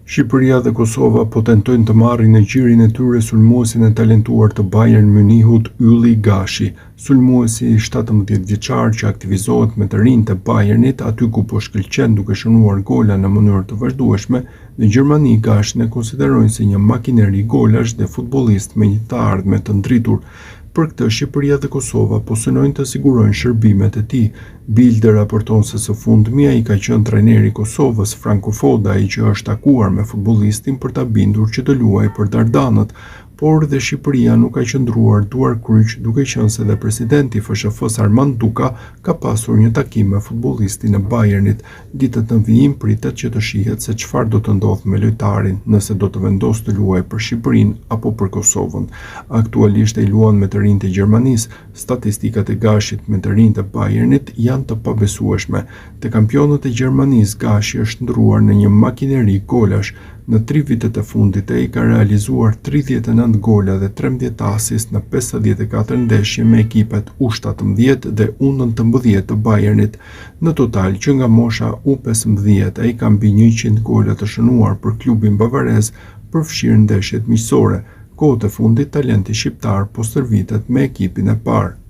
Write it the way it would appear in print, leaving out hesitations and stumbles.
Shqipëria dhe Kosova po tentojnë të marrin në gjirin e tyre sulmuesin e talentuar të Bayern Munihut Ylli Gashi. Sulmuesi 17 vjeçar që aktivizohet me të rinjtë e Bayernit aty ku po shkëlqen duke shënuar gola në mënyrë të vazhdueshme, në Gjermani Gashin e konsiderojnë si një makineri golash dhe futbollist me një të ardhme të ndritur. Për këtë, Shqipëria dhe Kosova po synojnë të sigurojnë shërbimet e tij. Bilde raporton se së fundmi ai ka qenë trajneri i Kosovës, Franco Foda, ai që është takuar me futbollistin për ta bindur që të luajë për Dardanët, por dhe Shqipëria nuk ka qëndruar duar kryq, duke qenë se dhe presidenti FSHF-s Armand Duka ka pasur një takim me futbollistin e Bayernit. Ditët në vijim pritet që të shihet se çfarë do të ndodhë me lojtarin, nëse do të vendosë të luajë për Shqipërinë apo për Kosovën. Aktualisht ai luan me të rinjtë e Gjermanisë. Statistikat e Gashit me të rinjtë e Bayernit janë të pabesueshme. Te kampionët e Gjermanisë, Gashi është ndruar në një makineri golash. Në 3 vitet e fundit ai ka realizuar 39 gola dhe 13 asist në 54 ndeshje me ekipet U17 dhe U19 të Bayernit. Në total, që nga mosha U15 ai ka mbi 100 gola të shënuar për klubin bavarez, përfshirë ndeshjet miqësore. Kohët e fundit talenti shqiptar po stërvitet me ekipin e parë.